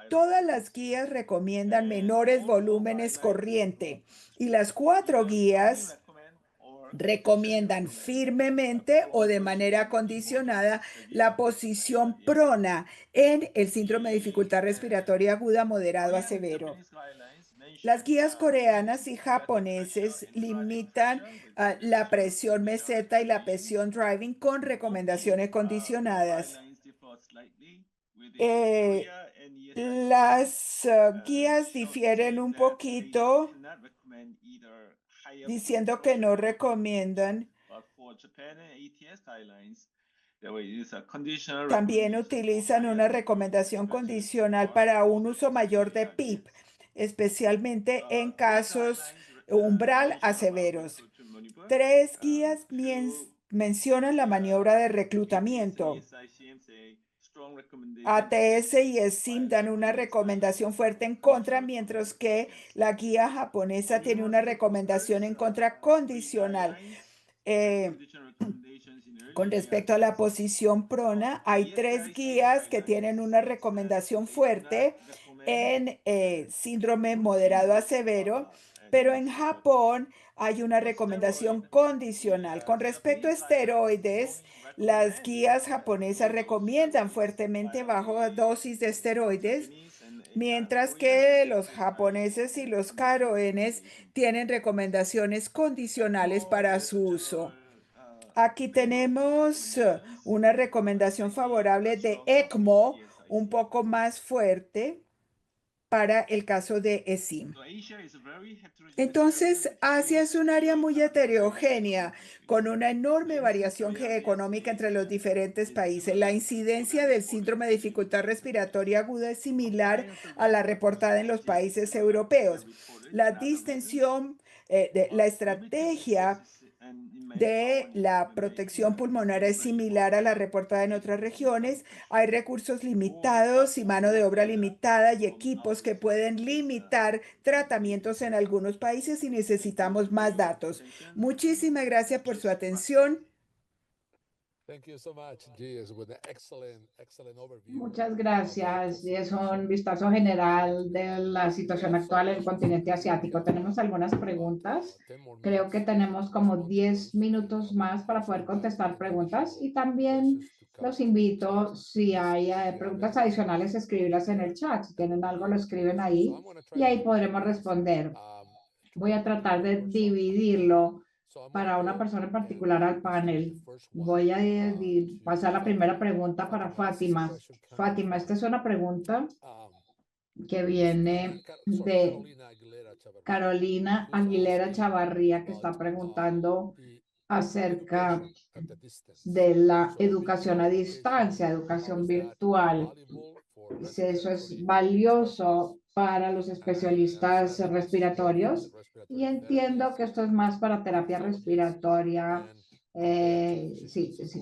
todas las guías recomiendan menores volúmenes corriente y las 4 guías recomiendan firmemente o de manera condicionada la posición prona en el síndrome de dificultad respiratoria aguda moderado a severo. Las guías coreanas y japoneses limitan la presión meseta y la presión driving con recomendaciones condicionadas. Las guías difieren un poquito, diciendo que no recomiendan También utilizan una recomendación condicional para un uso mayor de PIP, especialmente en casos umbral a severos. 3 guías mencionan la maniobra de reclutamiento. ATS y ESIM dan una recomendación fuerte en contra, mientras que la guía japonesa tiene una recomendación en contra condicional. Con respecto a la posición prona, hay 3 guías que tienen una recomendación fuerte en síndrome moderado a severo, pero en Japón hay una recomendación condicional. Con respecto a esteroides, las guías japonesas recomiendan fuertemente bajo dosis de esteroides, mientras que los japoneses y los KRONs tienen recomendaciones condicionales para su uso. Aquí tenemos una recomendación favorable de ECMO, un poco más fuerte para el caso de ESIM. Entonces, Asia es un área muy heterogénea, con una enorme variación geoeconómica entre los diferentes países. La incidencia del síndrome de dificultad respiratoria aguda es similar a la reportada en los países europeos. La distensión de la estrategia de la protección pulmonar es similar a la reportada en otras regiones. Hay recursos limitados y mano de obra limitada y equipos que pueden limitar tratamientos en algunos países y necesitamos más datos. Muchísimas gracias por su atención. Muchas gracias. Y es un vistazo general de la situación actual en el continente asiático. Tenemos algunas preguntas. Creo que tenemos como 10 minutos más para poder contestar preguntas y también los invito, si hay preguntas adicionales, a escribirlas en el chat. Si tienen algo, lo escriben ahí y ahí podremos responder. Voy a tratar de dividirlo para una persona en particular al panel. Voy a pasar la primera pregunta para Fátima. Fátima, esta es una pregunta que viene de Carolina Aguilera Chavarría, que está preguntando acerca de la educación a distancia, educación virtual. Si eso es valioso para los especialistas respiratorios, y entiendo que esto es más para terapia respiratoria,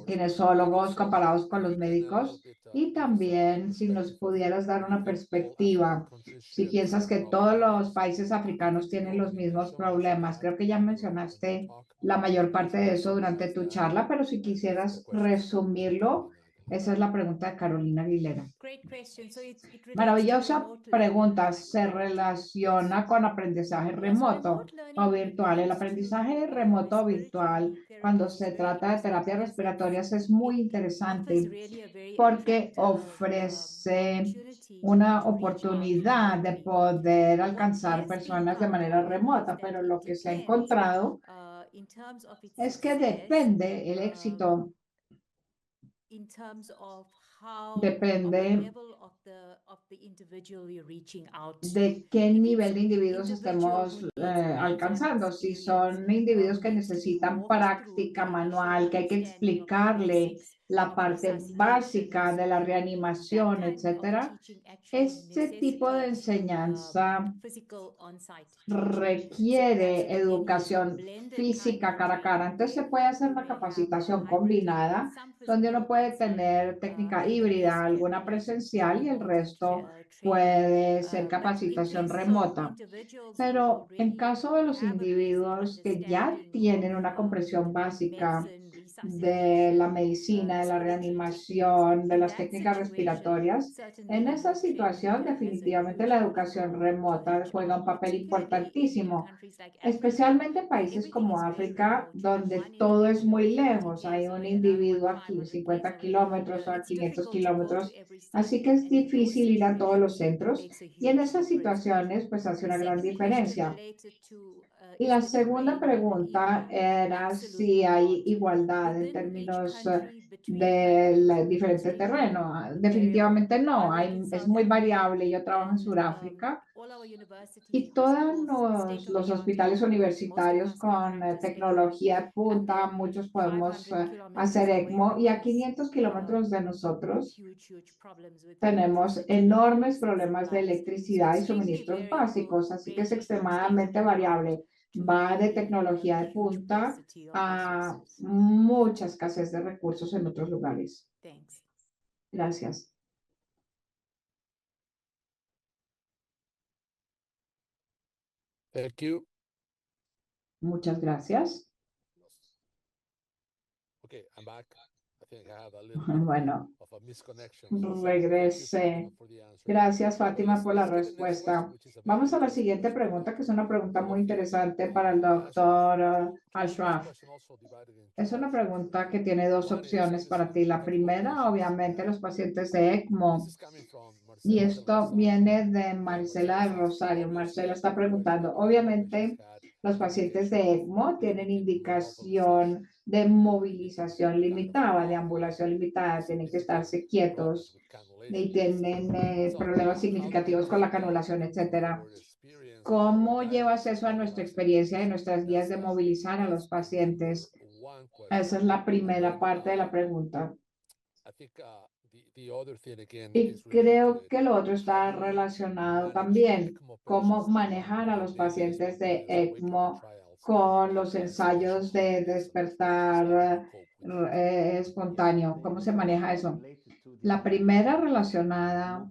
kinesiólogos comparados con los médicos, y también si nos pudieras dar una perspectiva, si piensas que todos los países africanos tienen los mismos problemas. Creo que ya mencionaste la mayor parte de eso durante tu charla, pero si quisieras resumirlo. Esa es la pregunta de Carolina Aguilera. Maravillosa pregunta. ¿Se relaciona con aprendizaje remoto o virtual? El aprendizaje remoto o virtual, cuando se trata de terapias respiratorias, es muy interesante porque ofrece una oportunidad de poder alcanzar personas de manera remota, pero lo que se ha encontrado es que depende el éxito. Depende de qué nivel de individuos estemos alcanzando. Si son individuos que necesitan práctica manual, que hay que explicarle la parte básica de la reanimación, etcétera, este tipo de enseñanza requiere educación física cara a cara. Entonces se puede hacer una capacitación combinada, donde uno puede tener técnica híbrida, alguna presencial y el resto puede ser capacitación remota. Pero en caso de los individuos que ya tienen una comprensión básica de la medicina, de la reanimación, de las técnicas respiratorias, en esa situación definitivamente la educación remota juega un papel importantísimo, especialmente en países como África, donde todo es muy lejos. Hay un individuo aquí 50 kilómetros o a 500 kilómetros, así que es difícil ir a todos los centros y en esas situaciones pues hace una gran diferencia. Y la segunda pregunta era si hay igualdad en términos del diferente terreno. Definitivamente no, es muy variable. Yo trabajo en Sudáfrica y todos los hospitales universitarios con tecnología de punta, muchos podemos hacer ECMO y a 500 kilómetros de nosotros tenemos enormes problemas de electricidad y suministros básicos, así que es extremadamente variable. Va de tecnología de punta a mucha escasez de recursos en otros lugares. Gracias. Thank you. Muchas gracias. Okay, I'm back. I think I had a little bit Bueno, of a misconnection. So thank you, regresé. Fatima, for the answer. Gracias, Now, Fátima, por la let's get the next respuesta. question, which is a very Vamos a la interesting siguiente question. pregunta, que es una pregunta muy interesante para el Ashraf, doctor this Ashraf. question also divided into Es two una options. pregunta que tiene dos One is opciones para ti. La medical primera, patients, obviamente, los pacientes de ECMO. This is coming from Y Marcela del esto Rosario. viene de Marcela Marcela del is asking, Rosario. obviously, Marcela está the question preguntando, about obviamente, patients had los pacientes de indication ECMO of tienen limited indicación de movilización limitada, de ambulación limitada, tienen que estarse quietos y tienen problemas significativos con la canulación, etcétera. ¿Cómo llevas eso a nuestra experiencia y nuestras guías de movilizar a los pacientes? Esa es la primera parte de la pregunta. Y creo que lo otro está relacionado también, cómo manejar a los pacientes de ECMO con los ensayos de despertar espontáneo. ¿Cómo se maneja eso? La primera relacionada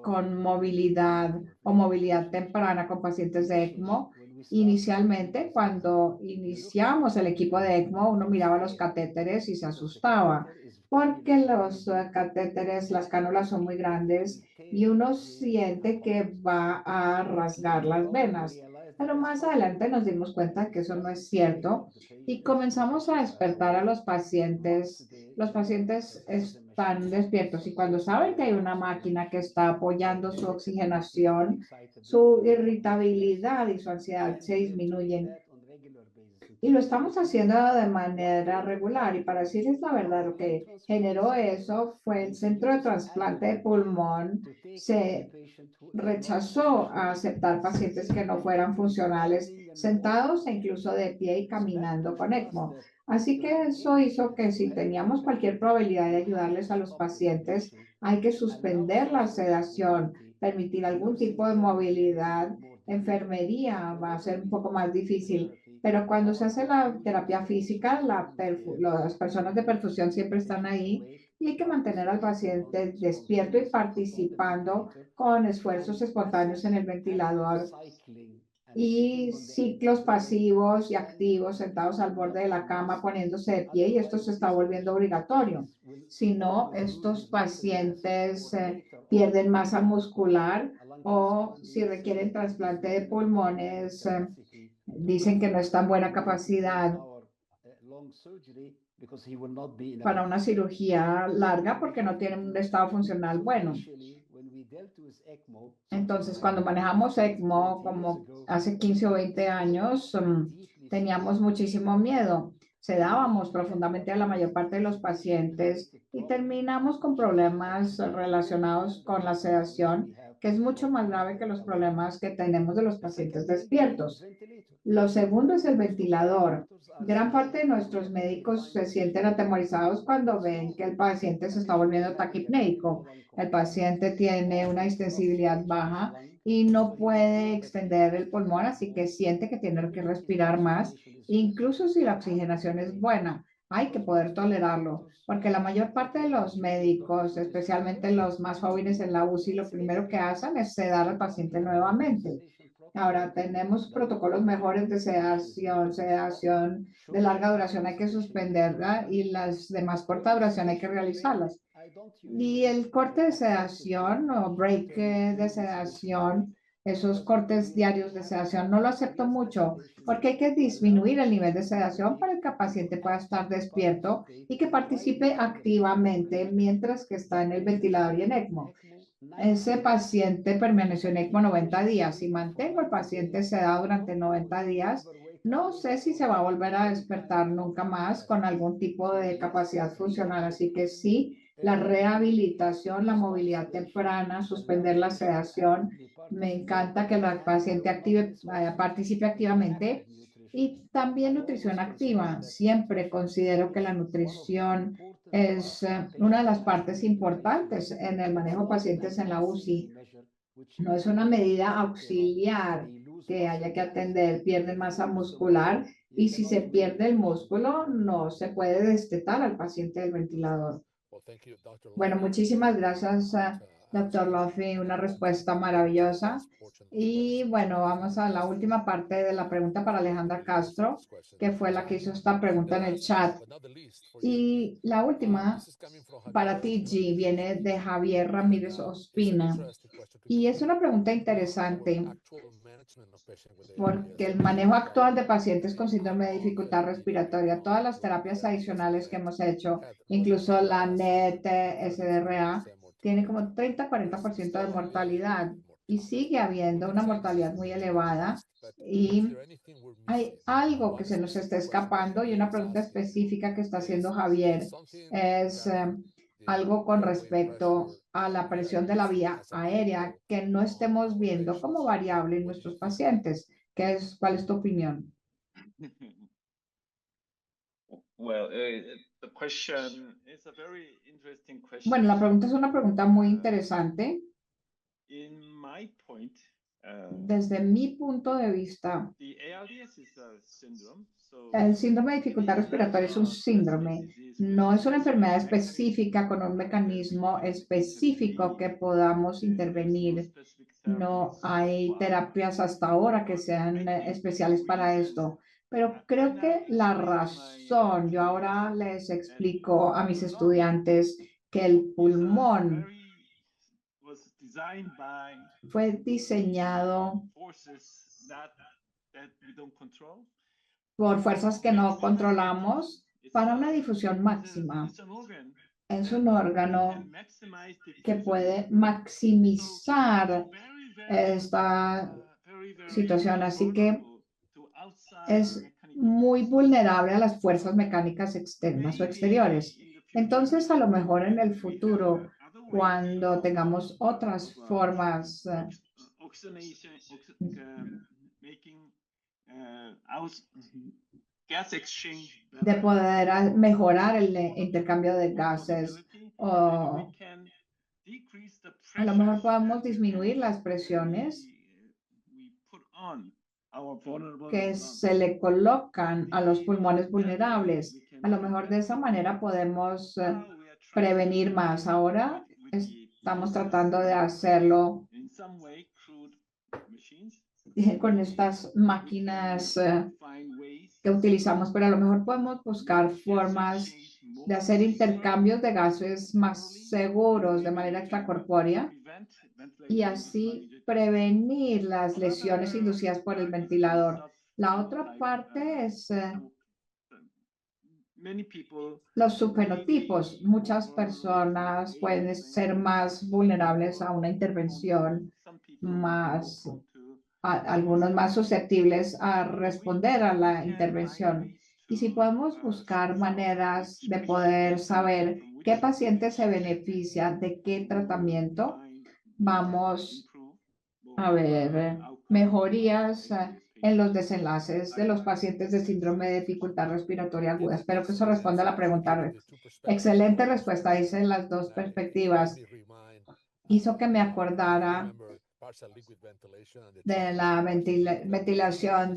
con movilidad o movilidad temprana con pacientes de ECMO. Inicialmente, cuando iniciamos el equipo de ECMO, uno miraba los catéteres y se asustaba, porque los catéteres, las cánulas son muy grandes y uno siente que va a rasgar las venas. Pero más adelante nos dimos cuenta que eso no es cierto y comenzamos a despertar a los pacientes. Los pacientes están despiertos y cuando saben que hay una máquina que está apoyando su oxigenación, su irritabilidad y su ansiedad se disminuyen. Y lo estamos haciendo de manera regular. Y para decirles la verdad, lo que generó eso fue el centro de trasplante de pulmón. Se rechazó a aceptar pacientes que no fueran funcionales, sentados e incluso de pie y caminando con ECMO. Así que eso hizo que si teníamos cualquier probabilidad de ayudarles a los pacientes, hay que suspender la sedación, permitir algún tipo de movilidad. Enfermería va a ser un poco más difícil, pero cuando se hace la terapia física, las personas de perfusión siempre están ahí y hay que mantener al paciente despierto y participando con esfuerzos espontáneos en el ventilador y ciclos pasivos y activos sentados al borde de la cama poniéndose de pie, y esto se está volviendo obligatorio. Si no, estos pacientes pierden masa muscular o si requieren trasplante de pulmones, dicen que no es tan buena capacidad para una cirugía larga porque no tienen un estado funcional bueno. Entonces, cuando manejamos ECMO, como hace 15 o 20 años, teníamos muchísimo miedo. Sedábamos profundamente a la mayor parte de los pacientes y terminamos con problemas relacionados con la sedación, que es mucho más grave que los problemas que tenemos de los pacientes despiertos. Lo segundo es el ventilador. Gran parte de nuestros médicos se sienten atemorizados cuando ven que el paciente se está volviendo taquipneico. El paciente tiene una extensibilidad baja y no puede extender el pulmón, así que siente que tiene que respirar más. Incluso si la oxigenación es buena, hay que poder tolerarlo, porque la mayor parte de los médicos, especialmente los más jóvenes en la UCI, lo primero que hacen es sedar al paciente nuevamente. Ahora tenemos protocolos mejores de sedación de larga duración hay que suspenderla y las de más corta duración hay que realizarlas. Y el corte de sedación o break de sedación, esos cortes diarios de sedación, no lo acepto mucho porque hay que disminuir el nivel de sedación para que el paciente pueda estar despierto y que participe activamente mientras que está en el ventilador y en ECMO. Ese paciente permaneció en ECMO 90 días. Si mantengo al paciente sedado durante 90 días, no sé si se va a volver a despertar nunca más con algún tipo de capacidad funcional. Así que sí, la rehabilitación, la movilidad temprana, suspender la sedación. Me encanta que la paciente participe activamente. Y también nutrición activa. Siempre considero que la nutrición es una de las partes importantes en el manejo de pacientes en la UCI. No es una medida auxiliar que haya que atender, pierden masa muscular y si se pierde el músculo no se puede destetar al paciente del ventilador. Bueno, muchísimas gracias, Dr. Lofi, una respuesta maravillosa. Y bueno, vamos a la última parte de la pregunta para Alejandra Castro, que fue la que hizo esta pregunta en el chat. Y la última para ti, G, viene de Javier Ramírez Ospina. Y es una pregunta interesante porque el manejo actual de pacientes con síndrome de dificultad respiratoria, todas las terapias adicionales que hemos hecho, incluso la NET, SDRA, tiene como 30-40% de mortalidad y sigue habiendo una mortalidad muy elevada. Y hay algo que se nos está escapando y una pregunta específica que está haciendo Javier es algo con respecto a la presión de la vía aérea que no estemos viendo como variable en nuestros pacientes. ¿Cuál es tu opinión? Bueno, la pregunta es una pregunta muy interesante. Desde mi punto de vista, el síndrome de dificultad respiratoria es un síndrome, no es una enfermedad específica con un mecanismo específico que podamos intervenir. No hay terapias hasta ahora que sean especiales para esto, pero creo que la razón, yo ahora les explico a mis estudiantes que el pulmón fue diseñado por fuerzas que no controlamos para una difusión máxima. Es un órgano que puede maximizar esta situación, así que es muy vulnerable a las fuerzas mecánicas externas o exteriores. Entonces, a lo mejor en el futuro, cuando tengamos otras formas de poder mejorar el intercambio de gases, o a lo mejor podemos disminuir las presiones que se le colocan a los pulmones vulnerables. A lo mejor de esa manera podemos prevenir más. Ahora estamos tratando de hacerlo con estas máquinas que utilizamos, pero a lo mejor podemos buscar formas de hacer intercambios de gases más seguros de manera extracorpórea y así prevenir las lesiones inducidas por el ventilador. La otra parte es los subfenotipos. Muchas personas pueden ser más vulnerables a una intervención, algunos más susceptibles a responder a la intervención. Y si podemos buscar maneras de poder saber qué paciente se beneficia de qué tratamiento, vamos a ver mejorías en los desenlaces de los pacientes de síndrome de dificultad respiratoria aguda. Espero que eso responda a la pregunta. Excelente respuesta, dice las dos perspectivas. Hizo que me acordara de la ventilación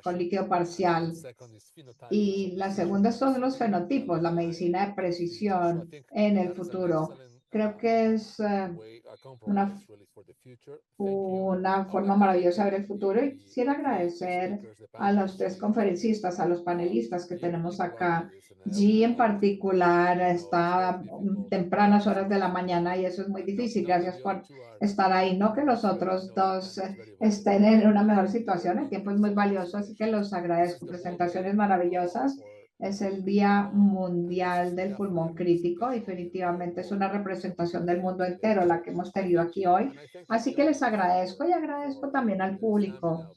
con líquido parcial. Y la segunda son los fenotipos, la medicina de precisión en el futuro. Creo que es una forma maravillosa de ver el futuro y quisiera agradecer a los tres conferencistas, a los panelistas que tenemos acá. G en particular está a tempranas horas de la mañana y eso es muy difícil. Gracias por estar ahí. No que los otros dos estén en una mejor situación, el tiempo es muy valioso, así que los agradezco. Presentaciones maravillosas. Es el Día Mundial del Pulmón Crítico. Definitivamente es una representación del mundo entero la que hemos tenido aquí hoy. Así que les agradezco y agradezco también al público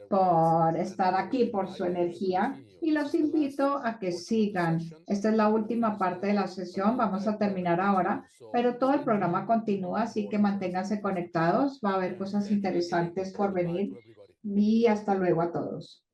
por estar aquí, por su energía, y los invito a que sigan. Esta es la última parte de la sesión, vamos a terminar ahora, pero todo el programa continúa, así que manténganse conectados, va a haber cosas interesantes por venir y hasta luego a todos.